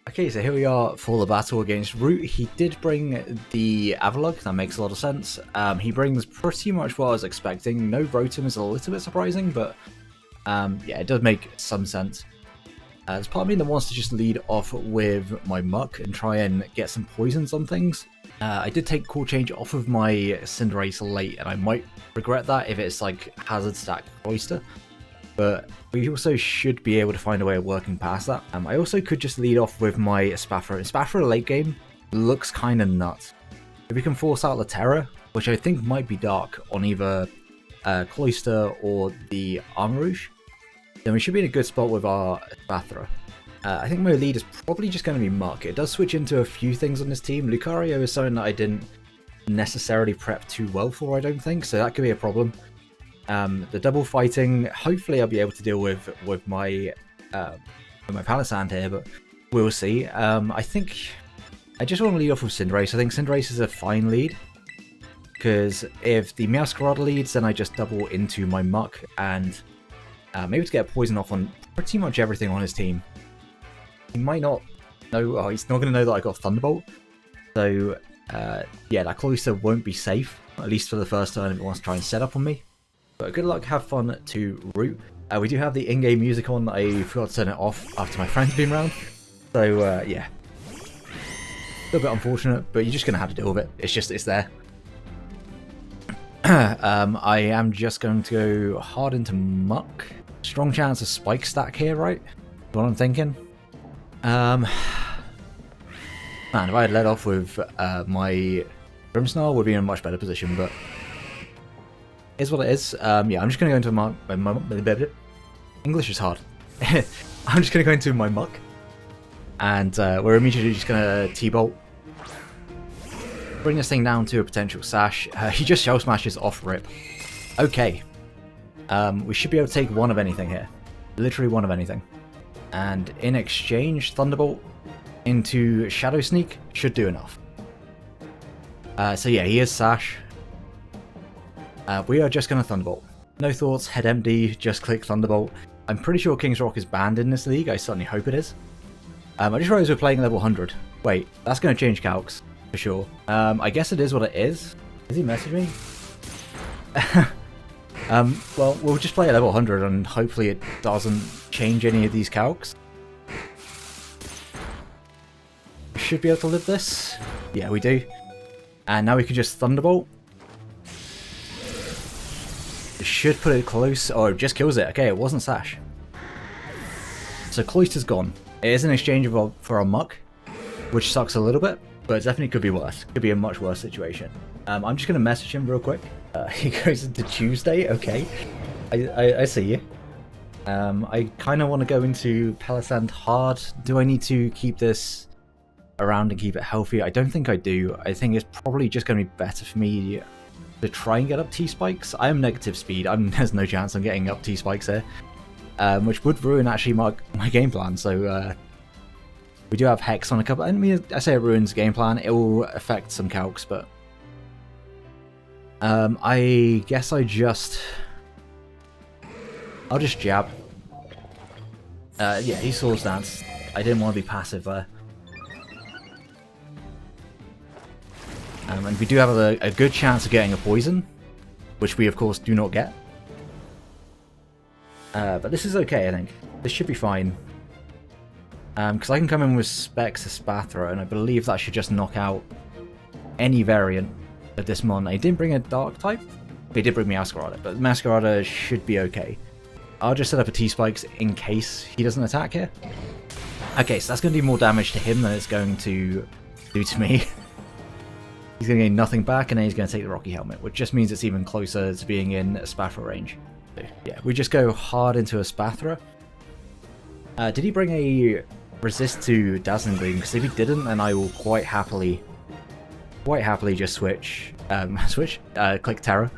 Okay, so here we are for the battle against Rewt. He did bring the Avalugg, that makes a lot of sense. He brings pretty much what I was expecting. No Rotom is a little bit surprising, but yeah, it does make some sense. There's part of me that wants to just lead off with my MUK and try and get some poisons on things. I did take Call Change off of my Cinderace late, and I might regret that if it's like Hazard Stack Cloyster. But we also should be able to find a way of working past that. I also could just lead off with my Spathra. Spathra late game looks kind of nuts. If we can force out the Terra, which I think might be Dark on either Cloyster or the Armarouge, then we should be in a good spot with our Spathra. I think my lead is probably just going to be MUK. It does switch into a few things on this team. Lucario is something that I didn't necessarily prep too well for, I don't think, so that could be a problem. The double fighting, hopefully I'll be able to deal with my Palisand here, but we'll see. I think I just want to lead off with Cinderace. I think Cinderace is a fine lead, because if the Meowscarada leads, then I just double into my MUK and maybe to get a poison off on pretty much everything on his team. He might not know, oh, he's not going to know that I got Thunderbolt, so yeah, that Cloyster won't be safe, at least for the first turn if it wants to try and set up on me. But good luck, have fun to Rewt. We do have the in-game music on. I forgot to turn it off after my friend's been around. So yeah, a little bit unfortunate, but you're just going to have to deal with it. It's there. I am just going to go hard into MUK. Strong chance of Spike Stack here, right? That's what I'm thinking. Man, if I had led off with my Grimmsnarl, would be in a much better position, but is what it is. Yeah, I'm just going to go into my English is hard. I'm just going to go into my MUK, and we're immediately just going to T-Bolt. Bring this thing down to a potential Sash. He just Shell Smashes off rip. Okay. We should be able to take one of anything here. Literally one of anything. And in exchange, Thunderbolt into Shadow Sneak should do enough. So yeah, he is Sash. We are just going to Thunderbolt. No thoughts, head empty, just click Thunderbolt. I'm pretty sure King's Rock is banned in this league, I certainly hope it is. I just realized we're playing level 100. Wait, that's going to change calcs, for sure. I guess it is what it is. Does he message me? Well, we'll just play at level 100 and hopefully it doesn't change any of these calcs. Should be able to live this. Yeah, we do. And now we can just Thunderbolt. Should put it close. Oh, it just kills it. Okay, it wasn't Sash. So Cloyster's gone. It is an exchange for a MUK, which sucks a little bit, but it definitely could be worse. Could be a much worse situation. I'm just going to message him real quick. He goes into Tuesday. Okay. I see you. I kind of want to go into Palisand hard. Do I need to keep this around and keep it healthy? I don't think I do. I think it's probably just going to be better for me to try and get up T-Spikes. I am negative speed. There's no chance I'm getting up T-Spikes here. Which would ruin actually my game plan. So we do have Hex on a couple. I mean, I say it ruins game plan. It will affect some calcs, but I guess I'll just jab. Yeah, he Swords Dance. I didn't want to be passive there. And we do have a good chance of getting a poison, which we of course do not get. But this is okay, I think. This should be fine. Because I can come in with Specs to Spathra, and I believe that should just knock out any variant of this mon. He didn't bring a Dark type. He did bring Meowscarada, but Meowscarada should be okay. I'll just set up a T-Spikes in case he doesn't attack here. Okay, so that's going to do more damage to him than it's going to do to me. He's going to gain nothing back, and then he's going to take the Rocky Helmet, which just means it's even closer to being in Spathra range. So, yeah, we just go hard into a Spathra. Did he bring a resist to Dazzling Gleam? Because if he didn't, then I will quite happily just switch, click Terra.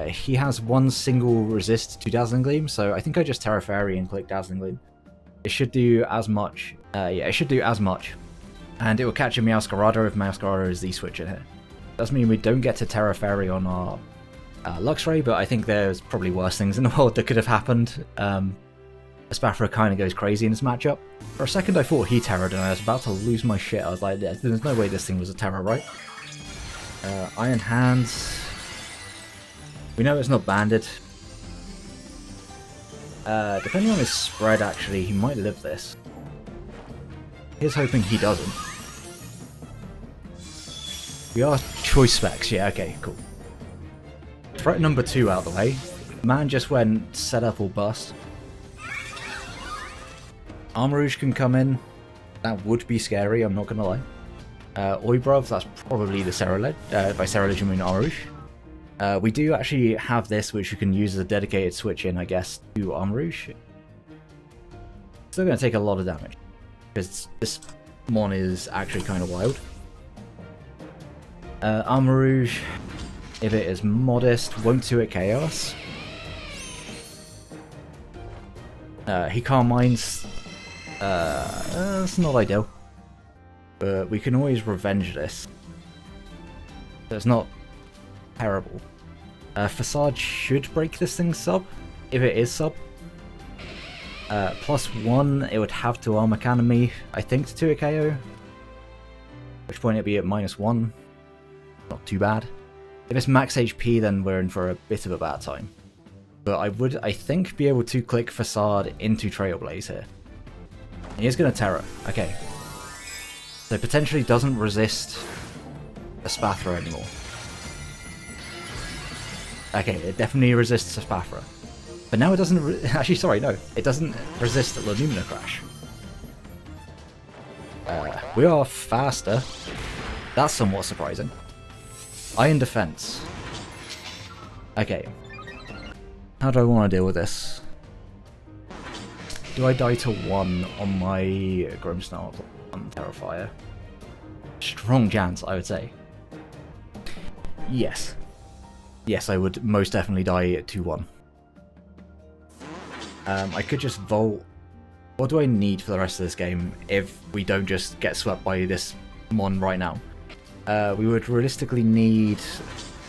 He has one single resist to Dazzling Gleam, so I think I just Terra Fairy and click Dazzling Gleam. It should do as much. Yeah, it should do as much. And it will catch a Meowscarada if Meowscarada is the switch in here. Doesn't mean we don't get to Terra Fairy on our Luxray, but I think there's probably worse things in the world that could have happened. Espathra kind of goes crazy in this matchup. For a second I thought he terrored and I was about to lose my shit. I was like, there's no way this thing was a terror, right? Iron Hands. We know it's not banded. Depending on his spread, actually, he might live this. Here's hoping he doesn't. We are choice specs, yeah, okay, cool. Threat number 2 out of the way. Man just went set up or bust. Armor Rouge can come in. That would be scary, I'm not gonna lie. Oibrov, that's probably the Scarlet. By Scarlet, you mean Armor Rouge. We do actually have this, which you can use as a dedicated switch in, I guess, to Armor Rouge. Still gonna take a lot of damage, because this mon is actually kind of wild. Armor Rouge, if it is modest, won't 2-hit Chaos. He Calm Minds. That's not ideal. But we can always revenge this. So it's not terrible. Facade should break this thing sub, if it is sub. +1, it would have to armor cannon me, I think, to 2-hit KO. At which point it'd be at -1. Not too bad. If it's max HP, then we're in for a bit of a bad time. But I would, I think, be able to click Facade into Trailblaze here. And he's going to Terror. Okay. So potentially doesn't resist Espathra anymore. Okay, it definitely resists Espathra. But now it doesn't... Actually, sorry, no. It doesn't resist the Lumina Crash. We are faster. That's somewhat surprising. Iron Defense. Okay. How do I want to deal with this? Do I die to 1 on my Grimsnarl on Terrifier? Strong chance, I would say. Yes. Yes, I would most definitely die to 1. I could just Volt. What do I need for the rest of this game if we don't just get swept by this mon right now? We would realistically need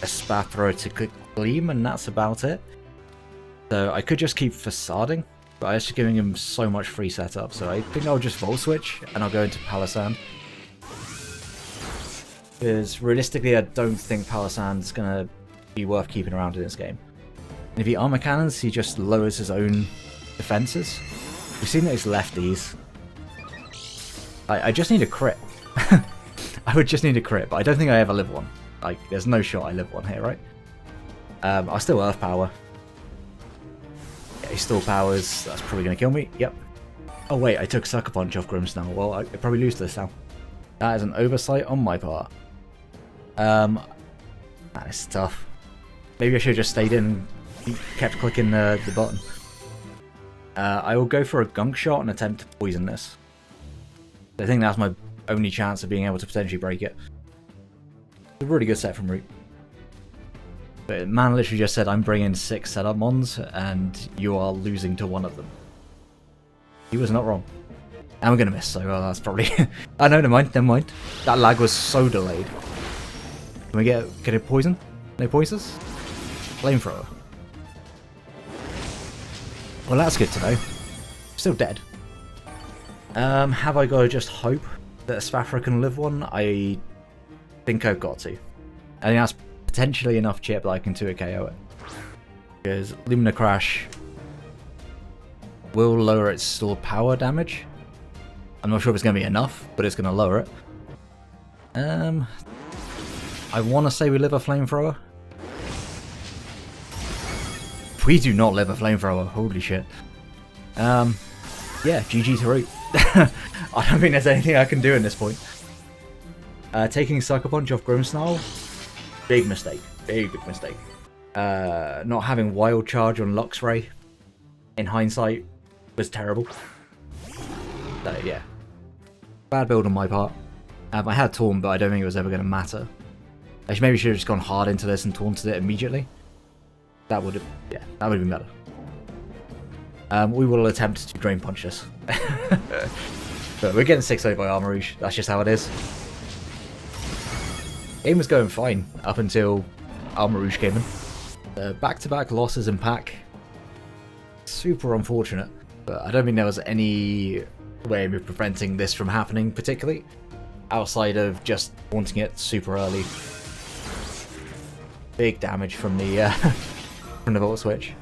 a Espathra to click Gleam, and that's about it. So I could just keep Facading, but I'm just giving him so much free setup, so I think I'll just Volt Switch, and I'll go into Palisand. Because realistically, I don't think Palisand's going to be worth keeping around in this game. And if he Armor Cannons, he just lowers his own defenses. We've seen that he's lefties. I just need a crit. I would just need a crit, but I don't think I ever live one. Like, there's no shot I live one here, right? I'll still Earth Power. Yeah, he still powers. That's probably going to kill me. Yep. Oh wait, I took Sucker Punch off Grimsnarl. Well, I could probably lose this now. That is an oversight on my part. That is tough. Maybe I should have just stayed in and kept clicking the button. I will go for a Gunk Shot and attempt to poison this. I think that's my only chance of being able to potentially break it. It's a really good set from Rewt. But man literally just said, I'm bringing 6 setup mons, and you are losing to 1 of them. He was not wrong. And we're going to miss, so that's probably... Oh no, never mind. That lag was so delayed. Can we get a poison? No poisons? Flamethrower. Well, that's good to know. Still dead. Have I got to just hope that Espathra can live one? I think I've got to. I think that's potentially enough chip that I can 2-hit KO it. Because Lumina Crash will lower its stored power damage. I'm not sure if it's going to be enough, but it's going to lower it. I want to say we live a Flamethrower. We do not live a Flamethrower, holy shit. Yeah, GG to Rewt. I don't think there's anything I can do in this point. Taking Sucker Punch off Grimsnarl, big mistake. Big mistake. Not having Wild Charge on Luxray, in hindsight, was terrible. So, yeah. Bad build on my part. I had Taunt, but I don't think it was ever going to matter. Actually, maybe should have just gone hard into this and taunted it immediately. That would have, yeah, that would have been better. We will attempt to Drain Punch this. But we're getting 6-0 by Armor Rouge. That's just how it is. Game was going fine up until Armor Rouge came in. Back-to-back losses in PAC. Super unfortunate. But I don't think there was any way of preventing this from happening particularly, outside of just wanting it super early. Big damage from the from the volt switch.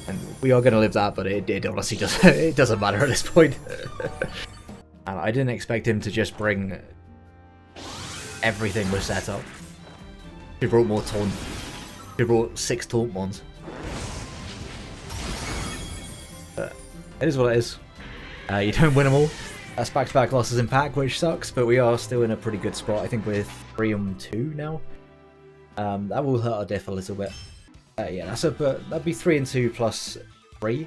And we are going to live that, but it honestly just it doesn't matter at this point. And I didn't expect him to just bring everything with setup. He brought more taunt. He brought 6 taunt ones. But it is what it is. You don't win them all. That's back-to-back losses in PAC, which sucks, but we are still in a pretty good spot. I think we're 3-2 now. That will hurt our diff a little bit. Yeah, that'd be 3-2 plus 3,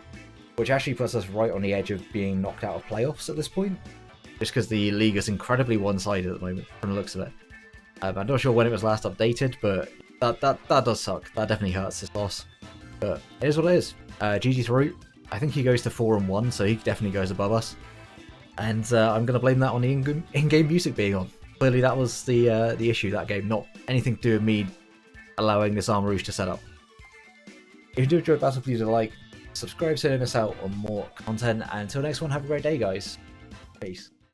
which actually puts us right on the edge of being knocked out of playoffs at this point. Just because the league is incredibly one-sided at the moment, from the looks of it. I'm not sure when it was last updated, but that does suck. That definitely hurts this loss. But it is what it is. GG to Rewt. I think he goes to 4-1, so he definitely goes above us. And I'm going to blame that on the in-game music being on. Clearly that was the issue that game, not anything to do with me allowing this Armor Rouge to set up. If you do enjoy Battle, please do like, subscribe so you don't miss out on more content, and until next one, have a great day guys. Peace.